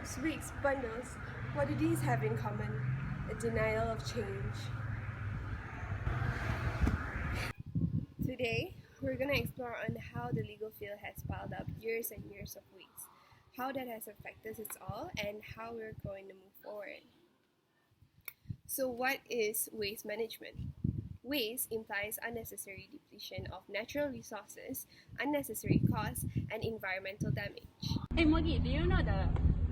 scraps, wigs, bundles, what do these have in common? A denial of change. Today, we're going to explore on how the legal field has piled up years and years of waste, how that has affected us all, and how we're going to move forward. So what is waste management? Waste implies unnecessary depletion of natural resources, unnecessary costs, and environmental damage. Hey Mogi, do you know the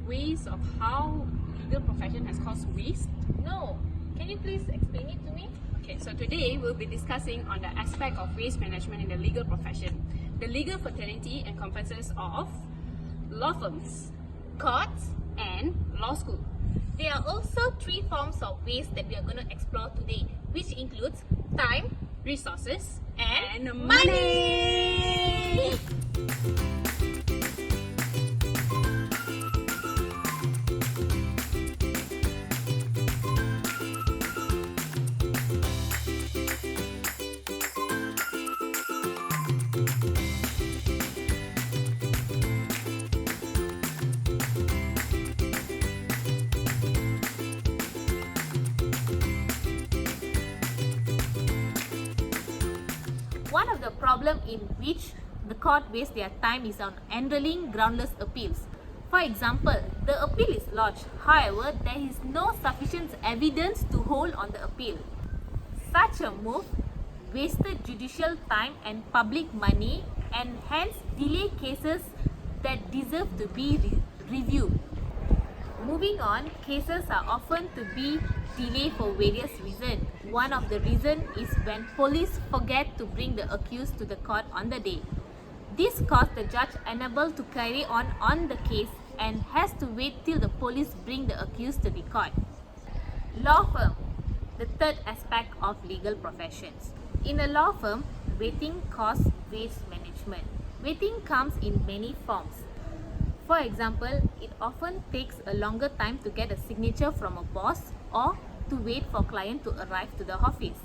ways of how legal profession has caused waste? No. Can you please explain it to me? Okay, so today we'll be discussing on the aspect of waste management in the legal profession. The legal fraternity encompasses of law firms, Courts. and law school. There are also 3 forms of waste that we are going to explore today, which includes time, Resources and money! One of the problems in which the court wastes their time is on handling groundless appeals. For example, the appeal is lodged, however, there is no sufficient evidence to hold on the appeal. Such a move wasted judicial time and public money and hence delay cases that deserve to be reviewed. Moving on, cases are often to be delayed for various reasons. One of the reasons is when police forget to bring the accused to the court on the day. This caused the judge unable to carry on the case and has to wait till the police bring the accused to the court. Law firm, the third aspect of legal professions. In a law firm, waiting causes waste management. Waiting comes in many forms. For example, it often takes a longer time to get a signature from a boss or to wait for client to arrive to the office.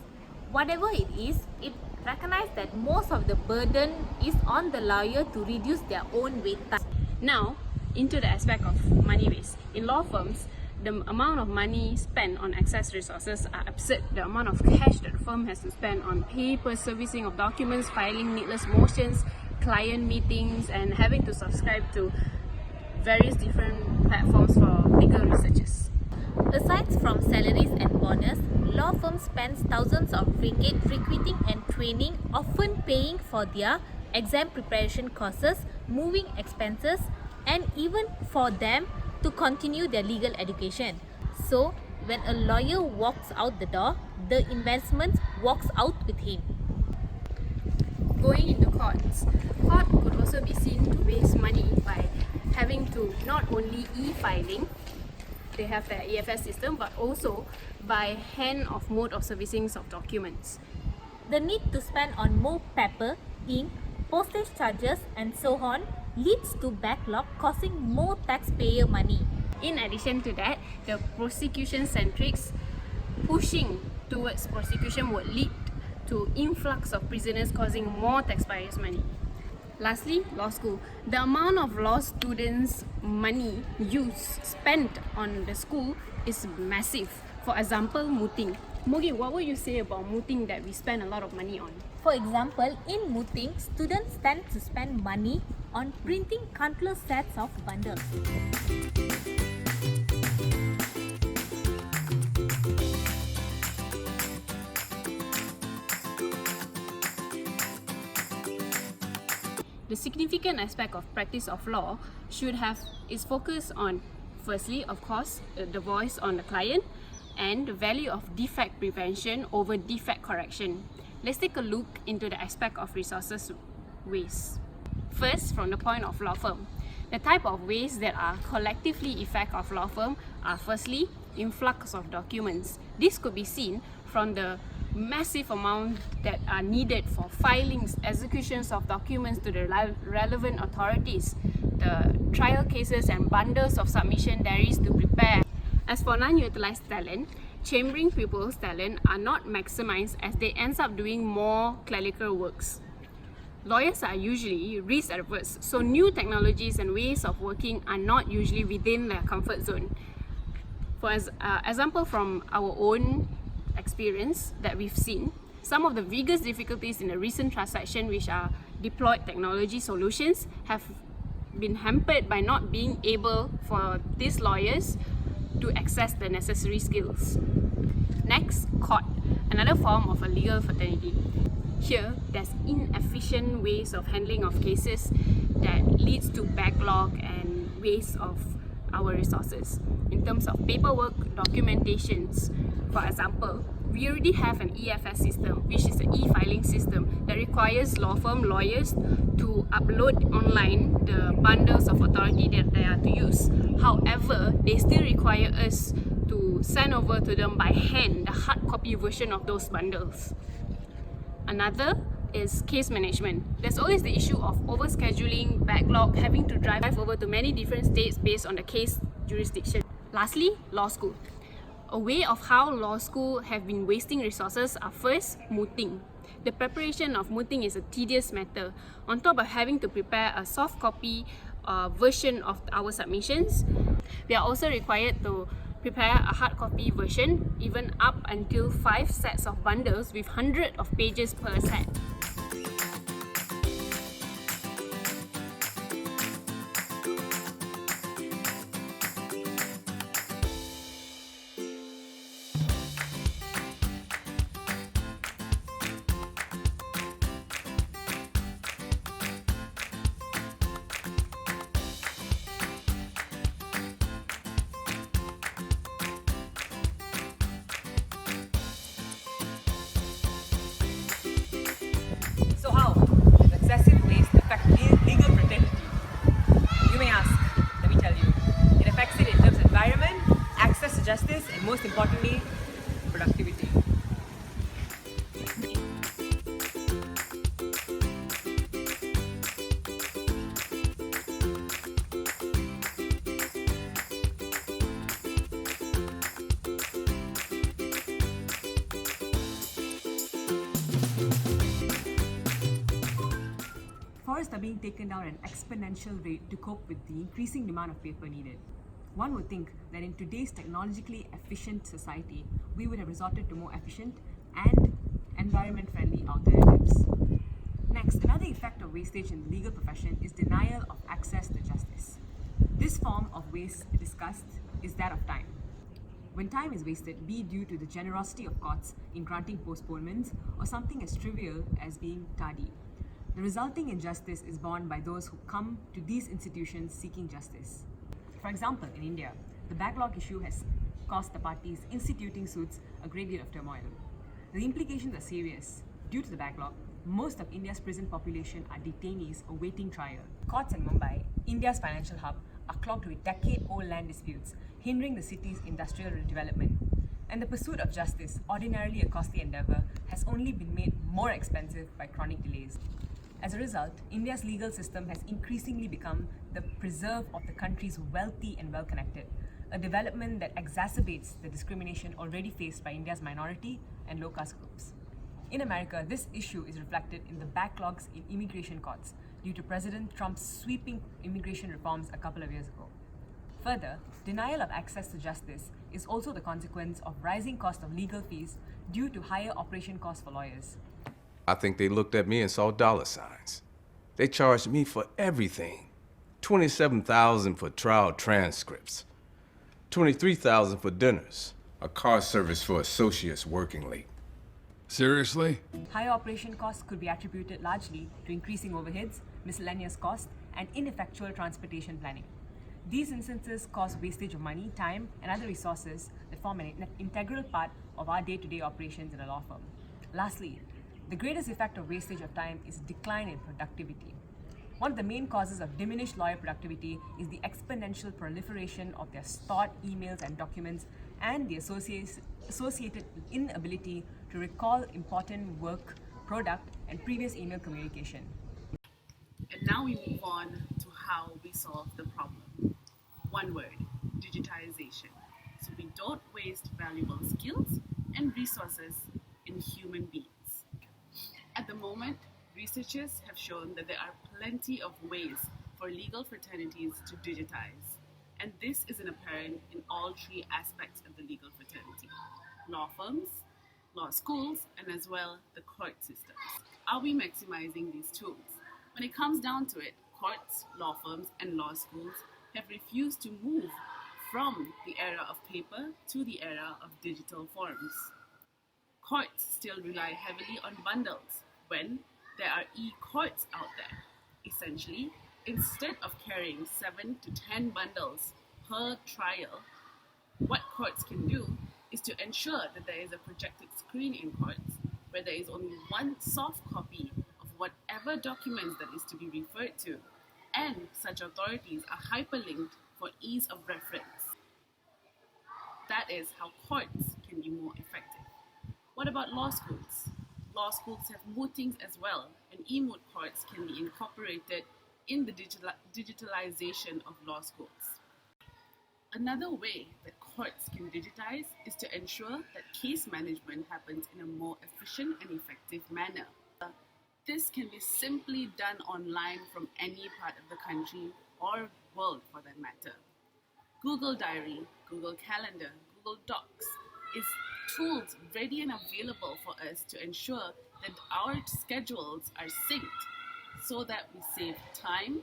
Whatever it is, it recognizes that most of the burden is on the lawyer to reduce their own wait time. Now, into the aspect of money waste. In law firms, the amount of money spent on excess resources are absurd. The amount of cash that the firm has to spend on paper, servicing of documents, filing needless motions, client meetings, and having to subscribe to various different platforms for legal researchers. Aside from salaries and bonus, law firms spend thousands of ringgit recruiting and training, often paying for their exam preparation courses, moving expenses, and even for them to continue their legal education. So, when a lawyer walks out the door, the investment walks out with him. Going into courts, court could also be seen to waste money by having to not only e-filing, they have their EFS system, but also by hand of mode of servicing of documents. The need to spend on more paper, ink, postage charges and so on leads to backlog, causing more taxpayer money. In addition to that, the prosecution centrics pushing towards prosecution would lead to influx of prisoners, causing more taxpayers' money. Lastly, law school. The amount of law students' money spent on the school is massive. For example, mooting. Mogi, what would you say about mooting that we spend a lot of money on? For example, in mooting, students tend to spend money on printing countless sets of bundles. The significant aspect of practice of law should have its focus on, firstly, of course, the voice on the client and the value of defect prevention over defect correction. Let's take a look into the aspect of resources waste. First, from the point of law firm. The type of waste that are collectively effect of law firm are firstly, influx of documents. This could be seen from the massive amount that are needed for filings, executions of documents to the relevant authorities, the trial cases and bundles of submission diaries to prepare. As for non-utilized talent, chambering people's talent are not maximized as they end up doing more clerical works. Lawyers are usually risk averse, so new technologies and ways of working are not usually within their comfort zone. For example, from our own experience that we've seen, some of the biggest difficulties in a recent transaction which are deployed technology solutions have been hampered by not being able for these lawyers to access the necessary skills. Next, court, another form of a legal fraternity. Here, there's inefficient ways of handling of cases that leads to backlog and waste of our resources. In terms of paperwork, documentations, for example, we already have an EFS system, which is an e-filing system that requires law firm lawyers to upload online the bundles of authority that they are to use. However, they still require us to send over to them by hand the hard copy version of those bundles. Another is case management. There's always the issue of overscheduling, backlog, having to drive over to many different states based on the case jurisdiction. Lastly, law school. A way of how law school have been wasting resources are first, mooting. The preparation of mooting is a tedious matter. On top of having to prepare a soft copy version of our submissions, we are also required to prepare a hard copy version, even up until 5 sets of bundles with hundreds of pages per set. So how does excessive waste affect legal fraternity? You may ask. Let me tell you. It affects it in terms of environment, access to justice, and most importantly, productivity. Forests are being taken down at an exponential rate to cope with the increasing demand of paper needed. One would think that in today's technologically efficient society, we would have resorted to more efficient and environment-friendly alternatives. Next, another effect of wastage in the legal profession is denial of access to justice. This form of waste discussed is that of time. When time is wasted, be it due to the generosity of courts in granting postponements or something as trivial as being tardy, the resulting injustice is borne by those who come to these institutions seeking justice. For example, in India, the backlog issue has cost the parties instituting suits a great deal of turmoil. The implications are serious. Due to the backlog, most of India's prison population are detainees awaiting trial. Courts in Mumbai, India's financial hub, are clogged with decade-old land disputes, hindering the city's industrial development. And the pursuit of justice, ordinarily a costly endeavor, has only been made more expensive by chronic delays. As a result, India's legal system has increasingly become the preserve of the country's wealthy and well-connected, a development that exacerbates the discrimination already faced by India's minority and low-caste groups. In America, this issue is reflected in the backlogs in immigration courts due to President Trump's sweeping immigration reforms a couple of years ago. Further, denial of access to justice is also the consequence of rising cost of legal fees due to higher operation costs for lawyers. I think they looked at me and saw dollar signs. They charged me for everything. $27,000 for trial transcripts, $23,000 for dinners, a car service for associates working late. Seriously? Higher operation costs could be attributed largely to increasing overheads, miscellaneous costs, and ineffectual transportation planning. These instances cause wastage of money, time, and other resources that form an integral part of our day-to-day operations in a law firm. Lastly, the greatest effect of wastage of time is decline in productivity. One of the main causes of diminished lawyer productivity is the exponential proliferation of their stored emails and documents and the associated inability to recall important work, product, and previous email communication. And now we move on to how we solve the problem. One word, digitization. So we don't waste valuable skills and resources in human beings. At the moment, researchers have shown that there are plenty of ways for legal fraternities to digitize, and this is apparent in all three aspects of the legal fraternity: law firms, law schools, and as well the court systems. Are we maximizing these tools? When it comes down to it, courts, law firms, and law schools have refused to move from the era of paper to the era of digital forms. Courts still rely heavily on bundles when there are e-courts out there. Essentially, instead of carrying 7 to 10 bundles per trial, what courts can do is to ensure that there is a projected screen in courts where there is only one soft copy of whatever documents that is to be referred to, and such authorities are hyperlinked for ease of reference. That is how courts can be more effective. What about law schools? Law schools have mootings as well, and e-moot courts can be incorporated in the digitalization of law schools. Another way that courts can digitize is to ensure that case management happens in a more efficient and effective manner. This can be simply done online from any part of the country or world for that matter. Google Diary, Google Calendar, Google Docs is tools ready and available for us to ensure that our schedules are synced so that we save time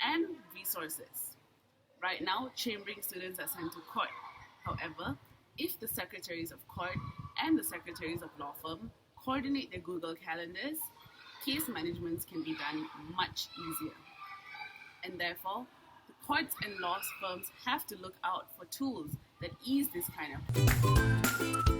and resources. Right now, chambering students are sent to court. However, if the secretaries of court and the secretaries of law firm coordinate their Google calendars, case management can be done much easier. And therefore, the courts and law firms have to look out for tools that ease this kind of